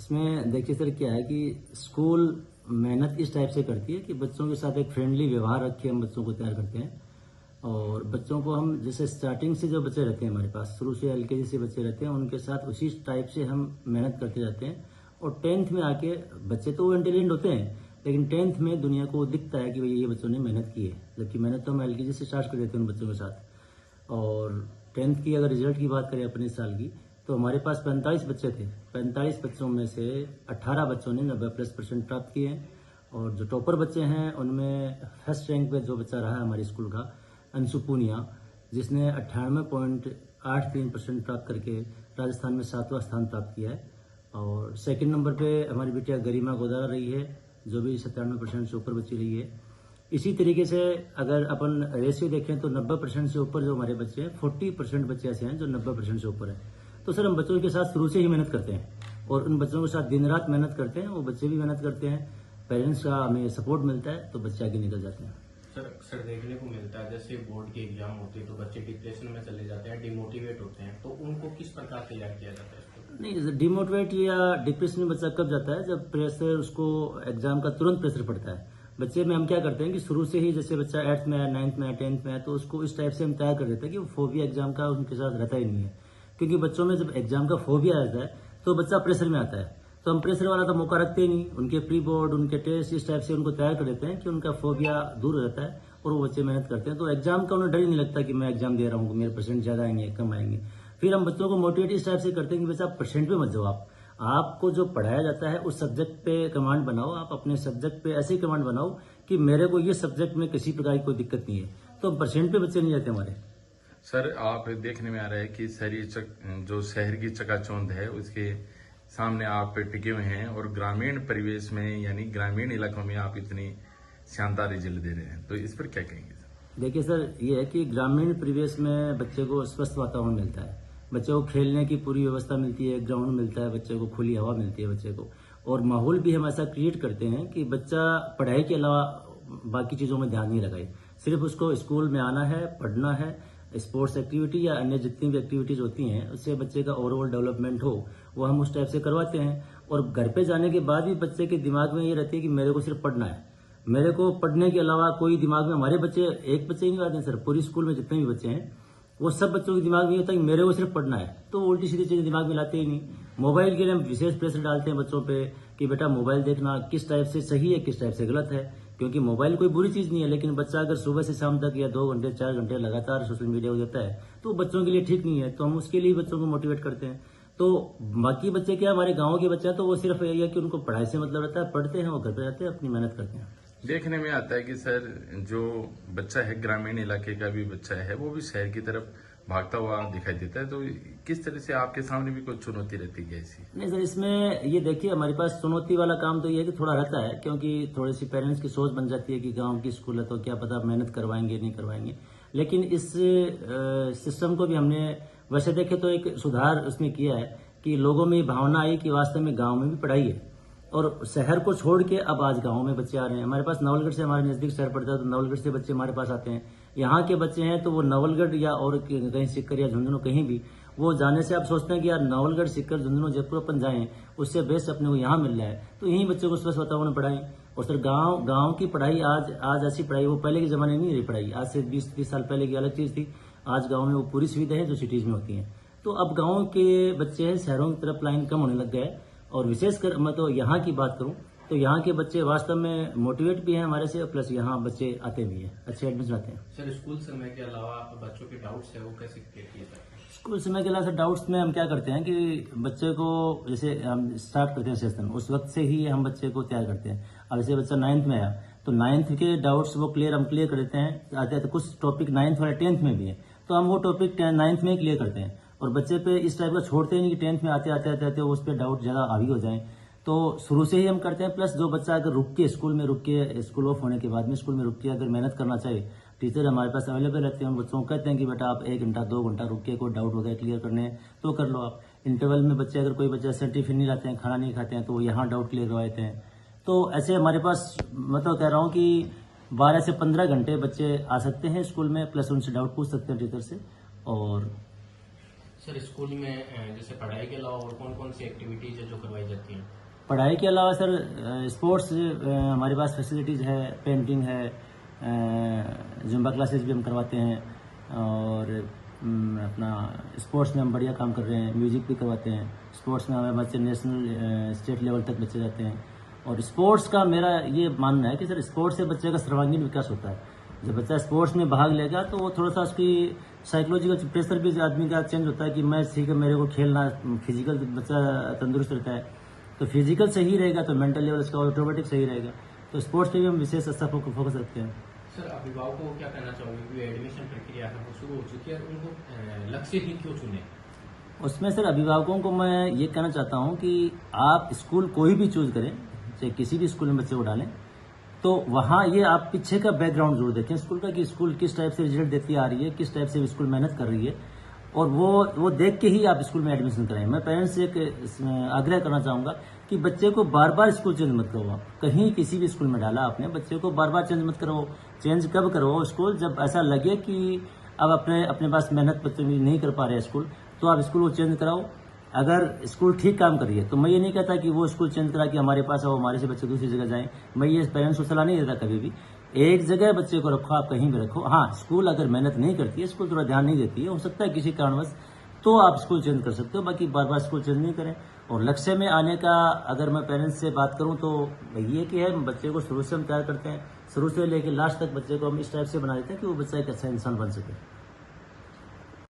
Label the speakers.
Speaker 1: इसमें देखिए सर, क्या है कि स्कूल मेहनत इस टाइप से करती है कि बच्चों के साथ एक फ्रेंडली व्यवहार रख के हम बच्चों को तैयार करते हैं। और बच्चों को हम जैसे स्टार्टिंग से जो बच्चे रहते हैं हमारे पास, शुरू से एलकेजी से बच्चे रहते हैं, उनके साथ उसी टाइप से हम मेहनत करते जाते हैं। और 10th में आके बच्चे तो इंटेलिजेंट होते हैं, लेकिन 10th में दुनिया को दिखता है कि भाई ये बच्चों ने मेहनत की है, जबकि मेहनत तो हम एलकेजी से स्टार्ट कर देते हैं उन बच्चों के साथ। और 10th की अगर रिजल्ट की बात करें अपने साल की, तो हमारे पास 45 बच्चे थे। 45 बच्चों में से 18 बच्चों ने 90+% प्राप्त किए हैं। और जो टॉपर बच्चे हैं उनमें फर्स्ट रैंक पे जो बच्चा रहा है हमारे स्कूल का, अंशु पूनिया, जिसने 98.83% प्राप्त करके राजस्थान में 7वां स्थान प्राप्त किया है। और सेकंड नंबर पे हमारी बिटिया गरिमा गोदारा रही है, जो भी 97% से ऊपर बच्ची रही है। इसी तरीके से अगर अपन रेशियो देखें तो 90% से ऊपर जो हमारे बच्चे हैं, 40% बच्चे ऐसे हैं जो 90% से ऊपर हैं। तो सर हम बच्चों के साथ शुरू से ही मेहनत करते हैं और उन बच्चों के साथ दिन रात मेहनत करते हैं। वो बच्चे भी मेहनत करते हैं, पेरेंट्स का हमें सपोर्ट मिलता है, तो बच्चे आगे निकल जाते हैं।
Speaker 2: सर अक्सर देखने को मिलता है जैसे बोर्ड के एग्जाम होते हैं तो बच्चे डिप्रेशन में चले जाते हैं, डिमोटिवेट होते हैं, तो उनको किस प्रकार तैयार किया जाता है?
Speaker 1: नहीं, डिमोटिवेट या डिप्रेशन में बच्चा कब जाता है? जब प्रेशर, उसको एग्जाम का तुरंत प्रेशर पड़ता है। बच्चे में हम क्या करते हैं कि शुरू से ही, जैसे बच्चा 8th में है, 9th में है, 10th में है, तो उसको इस टाइप से हम तैयार कर देते हैं कि वो फोबिया एग्जाम का उनके साथ रहता ही नहीं है। क्योंकि बच्चों में जब एग्जाम का फोबिया आता है तो बच्चा प्रेशर में आता है। तो हम प्रेशर वाला तो मौका रखते ही नहीं। उनके प्री बोर्ड, उनके टेस्ट, इस टाइप से उनको तैयार कर देते हैं कि उनका फोबिया दूर रहता है और वो बच्चे मेहनत करते हैं। तो एग्जाम का उन्हें डर ही नहीं लगता कि मैं एग्जाम दे रहा हूँ, मेरे परसेंट ज्यादा आएंगे कम आएंगे। फिर हम बच्चों को मोटिवेट इस टाइप से करते हैं कि बच्चा परसेंट पे मत जाओ, आपको जो पढ़ाया जाता है उस सब्जेक्ट पे कमांड बनाओ। आप अपने सब्जेक्ट पे ऐसे कमांड बनाओ कि मेरे को ये सब्जेक्ट में किसी प्रकार की कोई दिक्कत नहीं है। तो परसेंट पे बच्चे नहीं जाते हमारे।
Speaker 3: सर आप देखने में आ रहा है कि जो शहर की चकाचौंध है उसके सामने आप टिके हुए हैं और ग्रामीण परिवेश में यानी ग्रामीण इलाकों में आप इतनी शानदार रिजल्ट दे रहे हैं, तो इस पर क्या कहेंगे?
Speaker 1: देखिए सर, ये है कि ग्रामीण परिवेश में बच्चे को स्वस्थ वातावरण मिलता है, बच्चे को खेलने की पूरी व्यवस्था मिलती है, ग्राउंड मिलता है, बच्चे को खुली हवा मिलती है बच्चे को। और माहौल भी हम ऐसा क्रिएट करते हैं कि बच्चा पढ़ाई के अलावा बाकी चीज़ों में ध्यान नहीं लगाए। सिर्फ उसको स्कूल में आना है, पढ़ना है, स्पोर्ट्स एक्टिविटी या अन्य जितनी भी एक्टिविटीज होती हैं उससे बच्चे का ओवरऑल डेवलपमेंट हो, वो हम उस टाइप से करवाते हैं। और घर पे जाने के बाद भी बच्चे के दिमाग में ये रहती है कि मेरे को सिर्फ पढ़ना है, मेरे को पढ़ने के अलावा कोई दिमाग में, हमारे बच्चे एक बच्चे ही नहीं आते हैं सर, पूरी स्कूल में जितने भी बच्चे हैं वो सब बच्चों के दिमाग में ये होता है कि मेरे को सिर्फ पढ़ना है। तो उल्टी सीधी चीजें दिमाग में लाते ही नहीं। मोबाइल के लिए हम विशेष प्रेशर डालते हैं बच्चों पे कि बेटा मोबाइल देखना किस टाइप से सही है, किस टाइप से गलत है। क्योंकि मोबाइल कोई बुरी चीज नहीं है, लेकिन बच्चा अगर सुबह से शाम तक या 2 घंटे 4 घंटे लगातार सोशल मीडिया को देता है तो बच्चों के लिए ठीक नहीं है। तो हम उसके लिए बच्चों को मोटिवेट करते हैं। तो बाकी बच्चे क्या, हमारे गाँव के बच्चे हैं, तो वो सिर्फ यही है कि उनको पढ़ाई से मतलब रहता है, पढ़ते हैं और घर पे रहते हैं, अपनी मेहनत करते हैं।
Speaker 3: देखने में आता है कि सर जो बच्चा है ग्रामीण इलाके का भी बच्चा है वो भी शहर की तरफ भागता हुआ दिखाई देता है, तो किस तरह से आपके सामने भी कोई चुनौती रहती है ऐसी?
Speaker 1: नहीं सर, इसमें ये देखिए हमारे पास चुनौती वाला काम तो ये है कि थोड़ा रहता है, क्योंकि थोड़ी सी पेरेंट्स की सोच बन जाती है कि गांव की स्कूल है तो क्या पता मेहनत करवाएंगे नहीं करवाएंगे। लेकिन इस सिस्टम को भी हमने वैसे देखे तो एक सुधार उसमें किया है कि लोगों में ये भावना आई कि वास्तव में गाँव में भी पढ़ाई है और शहर को छोड़ के अब आज गाँव में बच्चे आ रहे हैं। हमारे पास नवलगढ़ से, हमारे नजदीक शहर पड़ता है, तो नवलगढ़ से बच्चे हमारे पास आते हैं। यहाँ के बच्चे हैं तो वो नवलगढ़ या और कहीं सिक्कर या झुंझुनू कहीं भी वो जाने से आप सोचते हैं कि यार नवलगढ़, सिक्कर, झुंझुनू, जयपुर अपन जाएं, उससे बेस्ट अपने को यहाँ मिल रहा है। तो यहीं बच्चों को स्वस्थ वातावरण पढ़ाएं। और सर गाँव की पढ़ाई आज ऐसी पढ़ाई, वो पहले के जमाने नहीं रही पढ़ाई, आज से 20-30 साल पहले की अलग चीज थी। आज गाँव में वो पूरी सुविधा है जो सिटीज में होती है। तो अब गाँव के बच्चे हैं शहरों की तरफ लाइन कम होने लग गए। और विशेषकर मैं तो यहाँ की बात करूँ तो यहाँ के बच्चे वास्तव में मोटिवेट भी हैं हमारे से, प्लस यहाँ बच्चे आते भी हैं, अच्छे एडमिशन आते हैं।
Speaker 2: सर स्कूल समय के अलावा बच्चों के डाउट्स है वो कैसे क्लियर किए जाते हैं?
Speaker 1: स्कूल समय के अलावा डाउट्स में हम क्या करते हैं कि बच्चे को, जैसे हम स्टार्ट करते हैं सेशन, उस वक्त से ही हम बच्चे को तैयार करते हैं। अब जैसे बच्चा 9th में आया तो 9th के डाउट्स वो हम क्लियर कर देते हैं। आते तो कुछ टॉपिक 9th वाले 10th में भी है, तो हम वो टॉपिक 9th में क्लियर करते हैं। और बच्चे पे इस टाइप का छोड़ते ही नहीं कि 10th में आते उस पर डाउट ज्यादा हावी हो जाए, तो शुरू से ही हम करते हैं। प्लस जो बच्चा अगर रुक के स्कूल ऑफ होने के बाद में स्कूल में रुक के अगर मेहनत करना चाहे, टीचर हमारे पास अवेलेबल रहते हैं। हम बच्चों को कहते हैं कि बेटा आप 1 घंटा 2 घंटा रुक के कोई डाउट वगैरह क्लियर करने हैं तो कर लो आप। इंटरवल में बच्चे, अगर कोई बच्चा सर्टिफिकेट नहीं लाते हैं, खाना नहीं खाते हैं, तो वो यहाँ डाउट क्लियर करवाते हैं। तो ऐसे हमारे पास, मतलब कह रहा हूँ कि 12 से 15 घंटे बच्चे आ सकते हैं स्कूल में, प्लस उनसे डाउट पूछ सकते हैं टीचर से। और
Speaker 2: सर स्कूल में जैसे पढ़ाई के अलावा और कौन कौन सी एक्टिविटीज है जो करवाई जाती हैं?
Speaker 1: पढ़ाई के अलावा सर स्पोर्ट्स हमारे पास फैसिलिटीज़ है, पेंटिंग है, जुम्बा क्लासेस भी हम करवाते हैं और अपना स्पोर्ट्स में हम बढ़िया काम कर रहे हैं, म्यूजिक भी करवाते हैं। स्पोर्ट्स में हमारे बच्चे नेशनल स्टेट लेवल तक बच्चे जाते हैं और स्पोर्ट्स का मेरा ये मानना है कि सर स्पोर्ट्स से बच्चे का सर्वांगीण विकास होता है। जब बच्चा स्पोर्ट्स में भाग लेगा तो वो थोड़ा सा उसकी साइकोलॉजिकल प्रेशर भी आदमी का चेंज होता है कि मैं ठीक है, मेरे को खेलना, फिजिकल बच्चा तंदुरुस्त रहता है तो फिजिकल सही रहेगा तो मेंटल लेवल उसका ऑटोमेटिक सही रहेगा। तो स्पोर्ट्स पे भी हम विशेष अच्छा फोकस रखते हैं।
Speaker 2: सर अभिभावकों को क्या कहना चाहोगे कि एडमिशन प्रक्रिया है वो शुरू हो चुकी है और उनको लक्ष्य ही क्यों चुने?
Speaker 1: उसमें सर अभिभावकों को मैं ये कहना चाहता हूँ कि आप स्कूल कोई भी चूज करें, चाहे किसी भी स्कूल में बच्चे को डालें, तो वहाँ ये आप पीछे का बैकग्राउंड जरूर देखें स्कूल का कि स्कूल किस टाइप से रिजल्ट देती आ रही है, किस टाइप से स्कूल मेहनत कर रही है और वो देख के ही आप स्कूल में एडमिशन कराएं। मैं पेरेंट्स से एक आग्रह करना चाहूँगा कि बच्चे को बार बार स्कूल चेंज मत करो। आप कहीं किसी भी स्कूल में डाला आपने, बच्चे को बार बार चेंज मत करो। चेंज कब करो? स्कूल जब ऐसा लगे कि अब अपने पास मेहनत बच्चे नहीं कर पा रहे स्कूल, तो आप स्कूल को चेंज कराओ। अगर स्कूल ठीक काम कर रही है तो मैं ये नहीं कहता कि वो स्कूल चेंज करा कि हमारे पास आओ, हमारे से बच्चे दूसरी जगह जाएं। मैं ये पेरेंट्स को सलाह नहीं देता कभी भी। एक जगह बच्चे को रखो, आप कहीं भी रखो। हाँ, स्कूल अगर मेहनत नहीं करती है, स्कूल थोड़ा ध्यान नहीं देती है, हो सकता है किसी कारणवश, तो आप स्कूल चेंज कर सकते हो। बाकी बार बार स्कूल चेंज नहीं करें। और लक्ष्य में आने का अगर मैं पेरेंट्स से बात करूं तो ये कि है बच्चे को शुरू से हम तैयार करते हैं, शुरू से लेकर लास्ट तक बच्चे को हम इस टाइप से बना देते हैं कि वो बच्चा एक अच्छा इंसान बन सके।